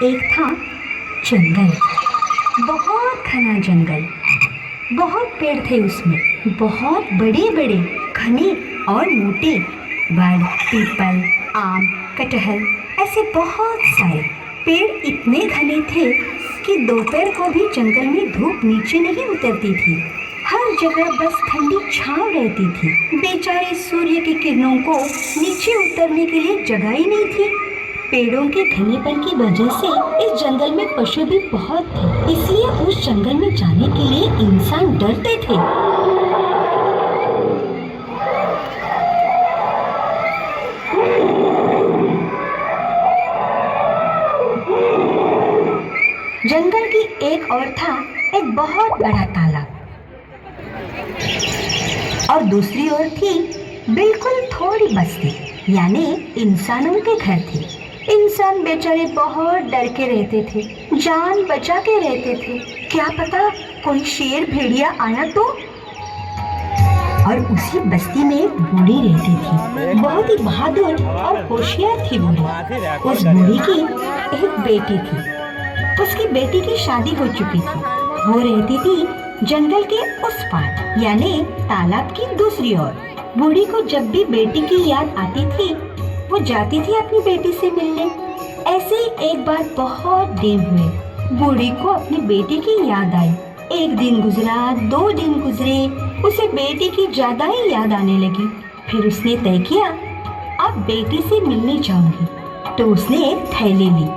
एक था जंगल, बहुत घना जंगल। बहुत पेड़ थे उसमें, बहुत बड़े बड़े, घने और मोटे। बड़, पीपल, आम, कटहल, ऐसे बहुत सारे पेड़ इतने घने थे कि दोपहर को भी जंगल में धूप नीचे नहीं उतरती थी। हर जगह बस ठंडी छांव रहती थी। बेचारे सूर्य की किरणों को नीचे उतरने के लिए जगह ही नहीं थी। पेड़ों के घनेपन की वजह से इस जंगल में पशु भी बहुत थे, इसलिए उस जंगल में जाने के लिए इंसान डरते थे। जंगल की एक ओर था एक बहुत बड़ा तालाब और दूसरी ओर थी बिल्कुल थोड़ी बस्ती, यानी इंसानों के घर थे। इंसान बेचारे बहुत डर के रहते थे, जान बचा के रहते थे। क्या पता कोई शेर भेड़िया आया तो। और उसी बस्ती में एक बूढ़ी रहती थी, बहुत ही बहादुर और होशियार थी बूढ़ी। उस बूढ़ी की एक बेटी थी। उसकी बेटी की शादी हो चुकी थी। वो रहती थी जंगल के उस पार, यानी तालाब की दूसरी ओर। बूढ़ी को जब भी बेटी की याद आती थी, वो जाती थी अपनी बेटी से मिलने। ऐसे ही एक बार बहुत दिन हुए, बूढ़ी को अपनी बेटी की याद आई। एक दिन गुजरा, 2 दिन गुजरे, उसे बेटी की ज्यादा ही याद आने लगी। फिर उसने तय किया, अब बेटी से मिलने जाऊंगी। तो उसने एक थैली ली,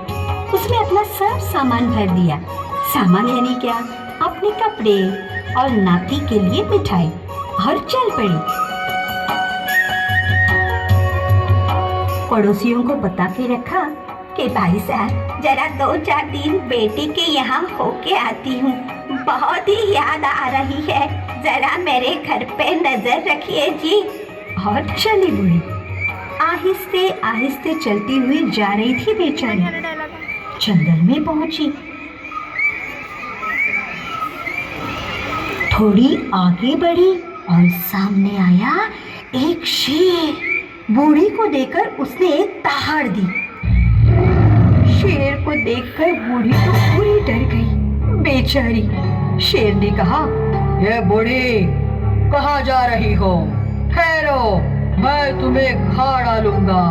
उसमें अपना सब सामान भर दिया। सामान यानी क्या? अपने कपड़े और नाती के लिए मिठाई, और चल पड़ी। पड़ोसियों को बता के रखा कि भाई साहब जरा 2-4 दिन बेटी के यहाँ होके आती हूँ, बहुत ही याद आ रही है, जरा मेरे घर पे नजर रखिए जी। और चली बूढ़ी आहिस्ते आहिस्ते चलती हुई जा रही थी। बेचारी जंगल में पहुंची। थोड़ी आगे बढ़ी और सामने आया एक शेर। बूढ़ी को देखकर उसने एक दहाड़ दी। शेर को देखकर बूढ़ी तो पूरी डर गई। बेचारी। शेर ने कहा, ये बूढ़ी कहाँ जा रही हो? ठहरो, मैं तुम्हें खा डालूंगा।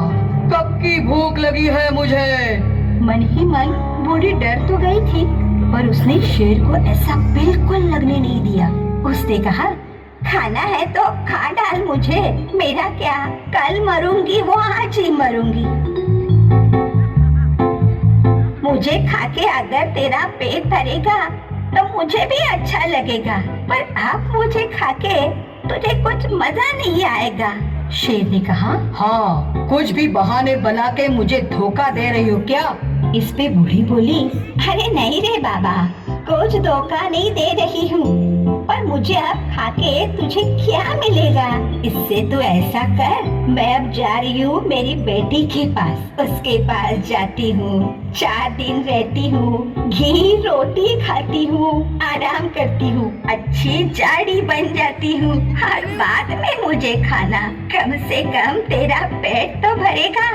कब की भूख लगी है मुझे। मन ही मन बूढ़ी डर तो गई थी, पर उसने शेर को ऐसा बिल्कुल लगने नहीं दिया। उसने कहा, खाना है तो खा डाल मुझे, मेरा क्या, कल मरूंगी वो आज ही मरूंगी। मुझे खा के अगर तेरा पेट भरेगा तो मुझे भी अच्छा लगेगा, पर अब मुझे खा के तुझे कुछ मजा नहीं आएगा। शेर ने कहा, हाँ, कुछ भी बहाने बना के मुझे धोखा दे रही हो क्या? इस पे बूढ़ी बोली, अरे नहीं रे बाबा, कुछ धोखा नहीं दे रही हूँ, पर मुझे अब खा के तुझे क्या मिलेगा? इससे तू ऐसा कर, मैं अब जा रही हूँ मेरी बेटी के पास, उसके पास जाती हूँ, 4 दिन रहती हूँ, घी रोटी खाती हूँ, आराम करती हूँ, अच्छी जाड़ी बन जाती हूँ, हर बाद में मुझे खाना, कम से कम तेरा पेट तो भरेगा,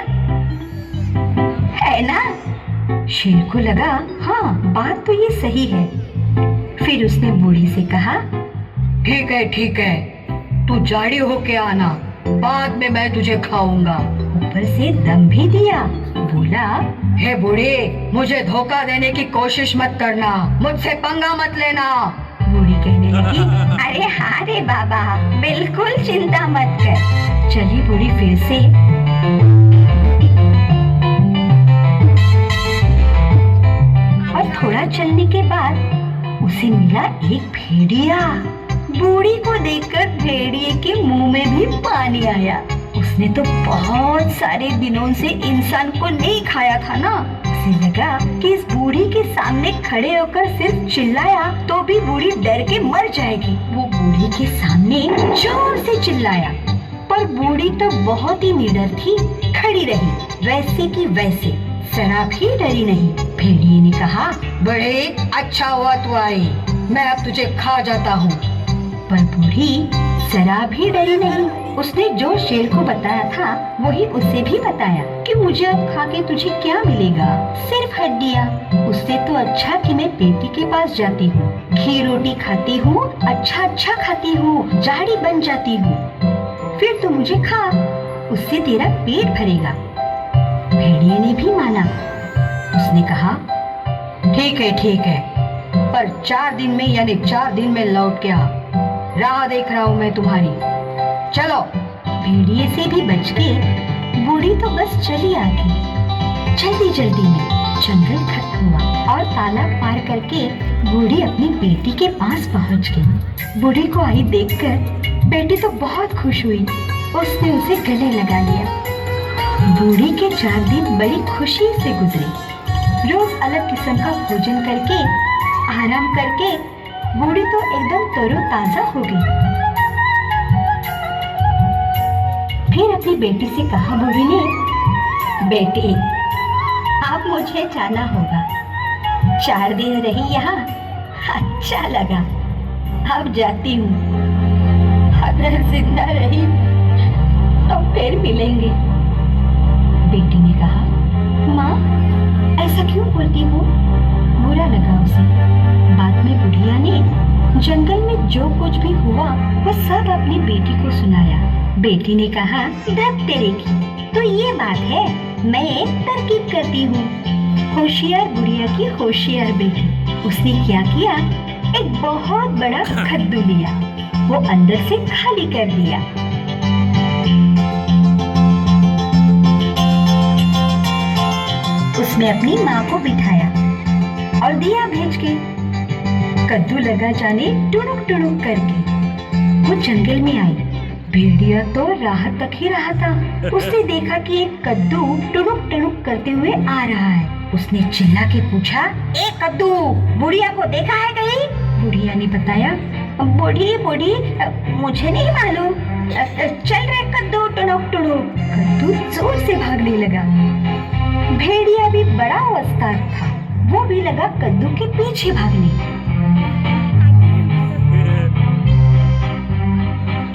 है ना? शेर को लगा, हाँ बात तो ये सही है। फिर उसने बूढ़ी से कहा, ठीक है, तू जाड़ी होके आना, बाद में मैं तुझे खाऊंगा। ऊपर से दम भी दिया। बोला, हे बूढ़ी, मुझे धोखा देने की कोशिश मत करना, मुझसे पंगा मत लेना। बूढ़ी कहने लगी, अरे हाँ रे बाबा, बिल्कुल चिंता मत कर। चली बूढ़ी फिर से। और थोड़ा चलने के बाद उसे मिला एक भेड़िया। बूढ़ी को देखकर भेड़िए के मुंह में भी पानी आया। उसने तो बहुत सारे दिनों से इंसान को नहीं खाया था ना। उसे लगा कि इस बूढ़ी के सामने खड़े होकर सिर्फ चिल्लाया तो भी बूढ़ी डर के मर जाएगी। वो बूढ़ी के सामने जोर से चिल्लाया, पर बूढ़ी तो बहुत ही निडर थी, खड़ी रही वैसे की वैसे, जरा भी डरी नहीं। भेड़िए ने कहा, बड़े अच्छा हुआ तू आई, मैं अब तुझे खा जाता हूँ। पर बूढ़ी जरा भी डरी नहीं। उसने जो शेर को बताया था वही उसे भी बताया कि मुझे अब खा के तुझे क्या मिलेगा, सिर्फ हड्डियाँ। उससे तो अच्छा कि मैं बेटी के पास जाती हूँ, घी रोटी खाती हूँ, अच्छा अच्छा खाती हूँ, जाड़ी बन जाती हूँ, फिर तो मुझे खा, उससे तेरा पेट भरेगा। भेड़िए ने भी माना। उसने कहा ठीक है, पर 4 दिन में यानी 4 दिन में लौट के आ, राह देख रहा हूँ मैं तुम्हारी, चलो। भेड़िए से भी बच के बूढ़ी तो बस चली आ गई। जल्दी जल्दी में जंगल खत्म हुआ और तालाब पार करके बूढ़ी अपनी बेटी के पास पहुंच गई। बूढ़ी को आई देखकर बेटी तो बहुत खुश हुई, उसने उसे गले लगा लिया। बूढ़ी के 4 दिन बड़ी खुशी से गुजरे। रोज अलग किस्म का भोजन करके आराम करके बूढ़ी तो एकदम तरोताजा हो गई। फिर अपनी बेटी से कहा बूढ़ी ने, बेटी अब मुझे जाना होगा, 4 दिन रही यहाँ, अच्छा लगा, अब जाती हूँ, अगर जिंदा रही तो फिर मिलेंगे। बेटी ने कहा, माँ ऐसा क्यों बोलती हो? बुरा लगा उसे। बाद में बुढ़िया ने जंगल में जो कुछ भी हुआ वो सब अपनी बेटी को सुनाया। बेटी ने कहा, दब तेरे की, तो ये बात है, मैं एक तरकीब करती हूँ। होशियार बुढ़िया की होशियार बेटी। उसने क्या किया, एक बहुत बड़ा कद्दू लिया, वो अंदर से खाली कर दिया। उसने अपनी माँ को बिठाया और दिया भेज के। कद्दू लगा जाने टुनुक टुनुक करके वो जंगल में आई। भेड़िया तो राह तक ही रहा था। उसने देखा कि एक कद्दू टुनुक टुनुक करते हुए आ रहा है। उसने चिल्ला के पूछा, ए कद्दू, बुढ़िया को देखा है कहीं? बुढ़िया ने बताया, बूढ़ी मुझे नहीं मालूम, चल रहे कद्दू टुनुक टुनुक। कद्दू जोर से भागने लगा। भेड़िया भी बड़ा उस्ताद था, वो भी लगा कद्दू के पीछे भागने।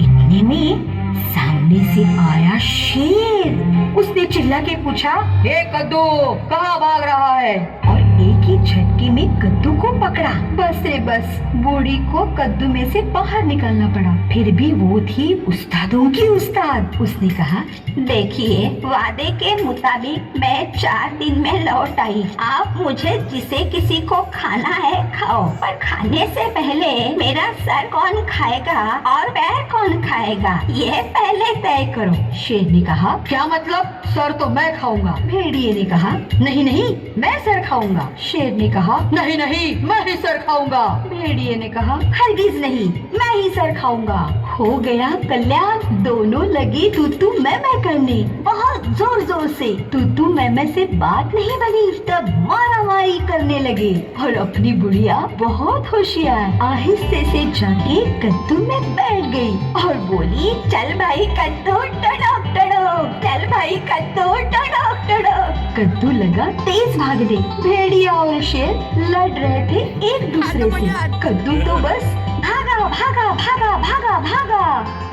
इतने में सामने से आया शेर। उसने चिल्ला के पूछा, ये कद्दू कहाँ भाग रहा है? और एक ही झटके में कद्दू को पकड़ा। बस रे बस, बूढ़ी को कद्दू में से बाहर निकलना पड़ा। फिर भी वो थी उस्तादों की उस्ताद। उसने कहा, देखिए, वादे के मुताबिक मैं 4 दिन में लौट आई। आप मुझे जिसे किसी को खाना है खाओ, पर खाने से पहले मेरा सर कौन खाएगा और पैर कौन खाएगा, ये पहले तय करो। शेर ने कहा, क्या मतलब? सर तो मैं खाऊंगा। भेड़िए ने कहा, नहीं मैं सर खाऊंगा। शेर ने कहा, नहीं मैं ही सर खाऊंगा। भेड़िए ने कहा, हरगिज नहीं, मैं ही सर खाऊंगा। हो गया कल्याण। दोनों लगे तू मैं करने, बहुत जोर जोर से। तू मैं से बात नहीं बनी, तब मारामारी करने लगे। और अपनी बुढ़िया बहुत होशियार आहिस्ते से जाके कद्दू में बैठ गई और बोली, चल भाई कद्दू टड़क टड़क, चल भाई कद्दू टड़क टड़क। कद्दू लगा तेज भागने। भेड़िया और शेर लड़ रहे थे एक दूसरे से। कद्दू तो बस भागा भागा भागा भागा भागा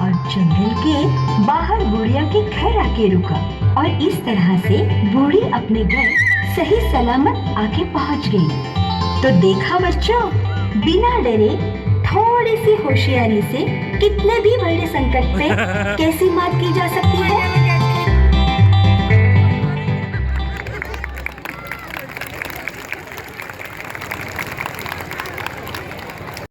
और जंगल के बाहर बुढ़िया के घर आके रुका। और इस तरह से बूढ़ी अपने घर सही सलामत आके पहुंच गई। तो देखा बच्चों, बिना डरे थोड़ी सी होशियारी से कितने भी बड़े संकट पे कैसी मात की जा सकती है।